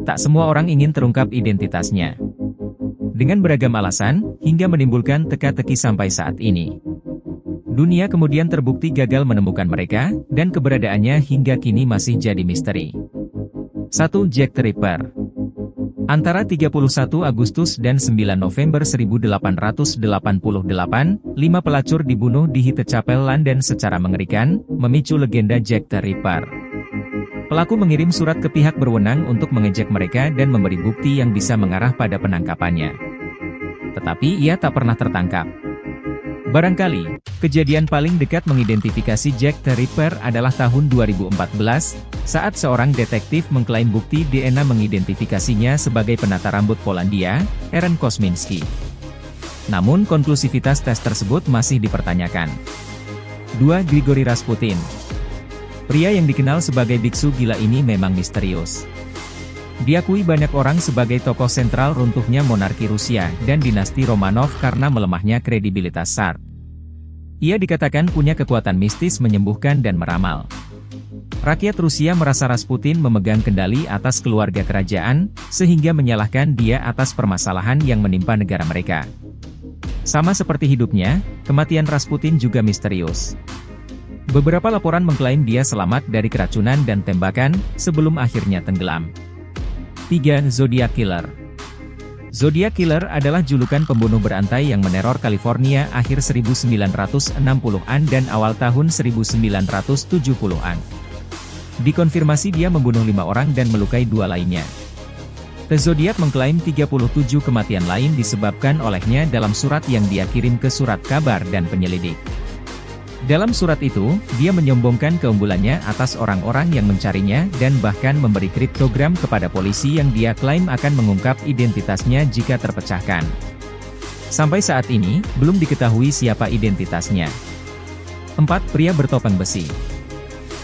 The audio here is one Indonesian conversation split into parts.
tak semua orang ingin terungkap identitasnya. Dengan beragam alasan, hingga menimbulkan teka-teki sampai saat ini. Dunia kemudian terbukti gagal menemukan mereka, dan keberadaannya hingga kini masih jadi misteri. 1. Jack the Ripper. Antara 31 Agustus dan 9 November 1888, 5 pelacur dibunuh di Hyde Chapel, London secara mengerikan, memicu legenda Jack the Ripper. Pelaku mengirim surat ke pihak berwenang untuk mengejek mereka dan memberi bukti yang bisa mengarah pada penangkapannya. Tetapi ia tak pernah tertangkap. Barangkali, kejadian paling dekat mengidentifikasi Jack the Ripper adalah tahun 2014, saat seorang detektif mengklaim bukti DNA mengidentifikasinya sebagai penata rambut Polandia, Aaron Kosminski. Namun konklusivitas tes tersebut masih dipertanyakan. 2. Grigory Rasputin. Pria yang dikenal sebagai biksu gila ini memang misterius. Diakui banyak orang sebagai tokoh sentral runtuhnya monarki Rusia dan dinasti Romanov karena melemahnya kredibilitas Tsar. Ia dikatakan punya kekuatan mistis menyembuhkan dan meramal. Rakyat Rusia merasa Rasputin memegang kendali atas keluarga kerajaan, sehingga menyalahkan dia atas permasalahan yang menimpa negara mereka. Sama seperti hidupnya, kematian Rasputin juga misterius. Beberapa laporan mengklaim dia selamat dari keracunan dan tembakan, sebelum akhirnya tenggelam. 3. Zodiac Killer. Zodiac Killer adalah julukan pembunuh berantai yang meneror California akhir 1960-an dan awal tahun 1970-an. Dikonfirmasi dia membunuh 5 orang dan melukai 2 lainnya. The Zodiac mengklaim 37 kematian lain disebabkan olehnya dalam surat yang dia kirim ke surat kabar dan penyelidik. Dalam surat itu, dia menyombongkan keunggulannya atas orang-orang yang mencarinya dan bahkan memberi kriptogram kepada polisi yang dia klaim akan mengungkap identitasnya jika terpecahkan. Sampai saat ini, belum diketahui siapa identitasnya. 4. Pria bertopeng besi.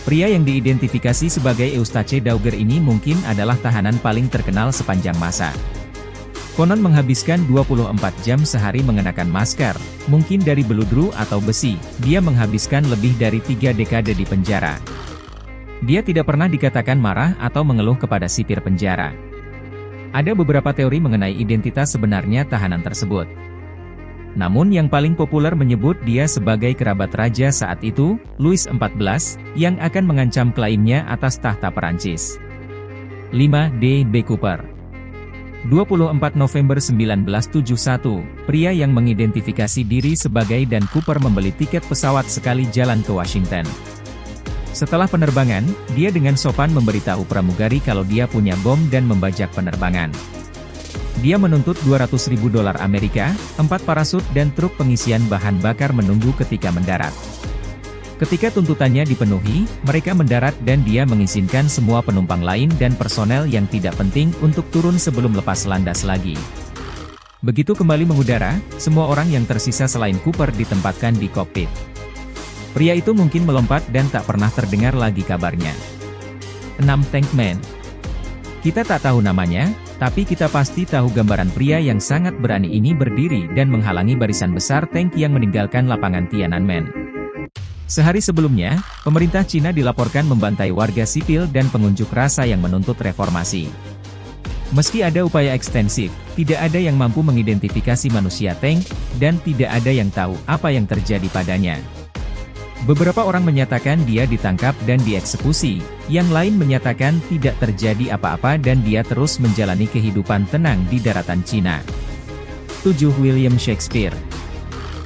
Pria yang diidentifikasi sebagai Eustace Dauger ini mungkin adalah tahanan paling terkenal sepanjang masa. Konon menghabiskan 24 jam sehari mengenakan masker, mungkin dari beludru atau besi. Dia menghabiskan lebih dari 3 dekade di penjara. Dia tidak pernah dikatakan marah atau mengeluh kepada sipir penjara. Ada beberapa teori mengenai identitas sebenarnya tahanan tersebut. Namun yang paling populer menyebut dia sebagai kerabat raja saat itu, Louis XIV, yang akan mengancam klaimnya atas tahta Perancis. 5. D. B. Cooper. 24 November 1971, pria yang mengidentifikasi diri sebagai Dan Cooper membeli tiket pesawat sekali jalan ke Washington. Setelah penerbangan, dia dengan sopan memberitahu pramugari kalau dia punya bom dan membajak penerbangan. Dia menuntut $200.000 Amerika, 4 parasut dan truk pengisian bahan bakar menunggu ketika mendarat. Ketika tuntutannya dipenuhi, mereka mendarat dan dia mengizinkan semua penumpang lain dan personel yang tidak penting untuk turun sebelum lepas landas lagi. Begitu kembali mengudara, semua orang yang tersisa selain Cooper ditempatkan di kokpit. Pria itu mungkin melompat dan tak pernah terdengar lagi kabarnya. 6. Tankman. Kita tak tahu namanya, tapi kita pasti tahu gambaran pria yang sangat berani ini berdiri dan menghalangi barisan besar tank yang meninggalkan lapangan Tiananmen. Sehari sebelumnya, pemerintah Cina dilaporkan membantai warga sipil dan pengunjuk rasa yang menuntut reformasi. Meski ada upaya ekstensif, tidak ada yang mampu mengidentifikasi manusia tank, dan tidak ada yang tahu apa yang terjadi padanya. Beberapa orang menyatakan dia ditangkap dan dieksekusi, yang lain menyatakan tidak terjadi apa-apa dan dia terus menjalani kehidupan tenang di daratan Cina. 7. William Shakespeare.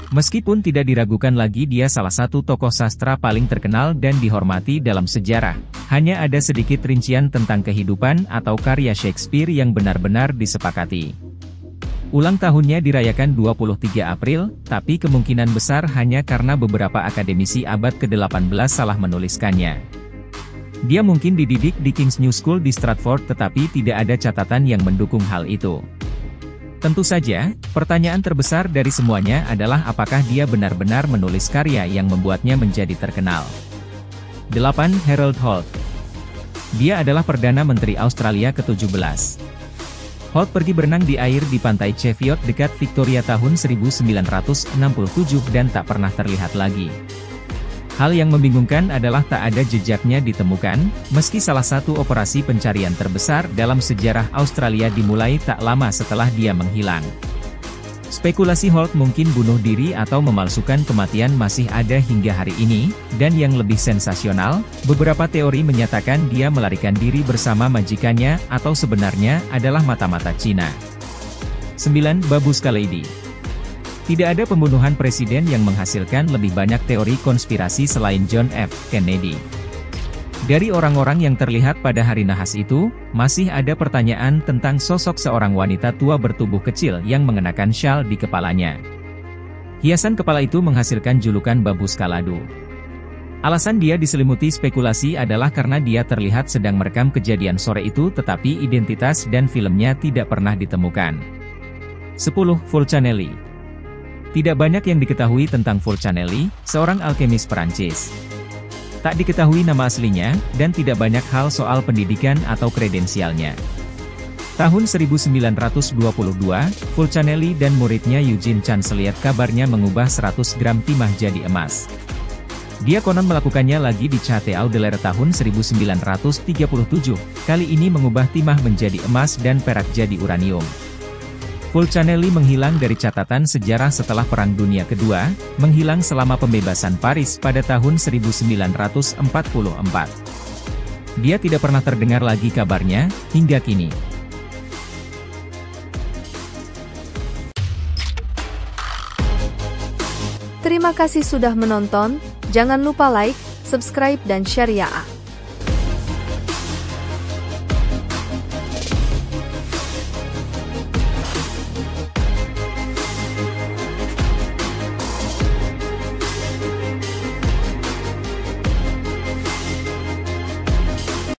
Meskipun tidak diragukan lagi dia salah satu tokoh sastra paling terkenal dan dihormati dalam sejarah, hanya ada sedikit rincian tentang kehidupan atau karya Shakespeare yang benar-benar disepakati. Ulang tahunnya dirayakan 23 April, tapi kemungkinan besar hanya karena beberapa akademisi abad ke-18 salah menuliskannya. Dia mungkin dididik di King's New School di Stratford tetapi tidak ada catatan yang mendukung hal itu. Tentu saja, pertanyaan terbesar dari semuanya adalah apakah dia benar-benar menulis karya yang membuatnya menjadi terkenal. 8. Harold Holt. Dia adalah Perdana Menteri Australia ke-17. Holt pergi berenang di air di pantai Cheviot dekat Victoria tahun 1967 dan tak pernah terlihat lagi. Hal yang membingungkan adalah tak ada jejaknya ditemukan, meski salah satu operasi pencarian terbesar dalam sejarah Australia dimulai tak lama setelah dia menghilang. Spekulasi Holt mungkin bunuh diri atau memalsukan kematian masih ada hingga hari ini, dan yang lebih sensasional, beberapa teori menyatakan dia melarikan diri bersama majikannya atau sebenarnya adalah mata-mata Cina. 9. Babushka Lady. Tidak ada pembunuhan presiden yang menghasilkan lebih banyak teori konspirasi selain John F. Kennedy. Dari orang-orang yang terlihat pada hari nahas itu, masih ada pertanyaan tentang sosok seorang wanita tua bertubuh kecil yang mengenakan syal di kepalanya. Hiasan kepala itu menghasilkan julukan Babushka Ladu. Alasan dia diselimuti spekulasi adalah karena dia terlihat sedang merekam kejadian sore itu tetapi identitas dan filmnya tidak pernah ditemukan. 10. Fulcanelli. Tidak banyak yang diketahui tentang Fulcanelli, seorang alkemis Perancis. Tak diketahui nama aslinya, dan tidak banyak hal soal pendidikan atau kredensialnya. Tahun 1922, Fulcanelli dan muridnya Eugene Chancelier kabarnya mengubah 100 gram timah jadi emas. Dia konon melakukannya lagi di Château-de-l'Air tahun 1937, kali ini mengubah timah menjadi emas dan perak jadi uranium. Fulcanelli menghilang dari catatan sejarah setelah Perang Dunia Kedua, menghilang selama pembebasan Paris pada tahun 1944. Dia tidak pernah terdengar lagi kabarnya, hingga kini. Terima kasih sudah menonton, jangan lupa like, subscribe dan share ya.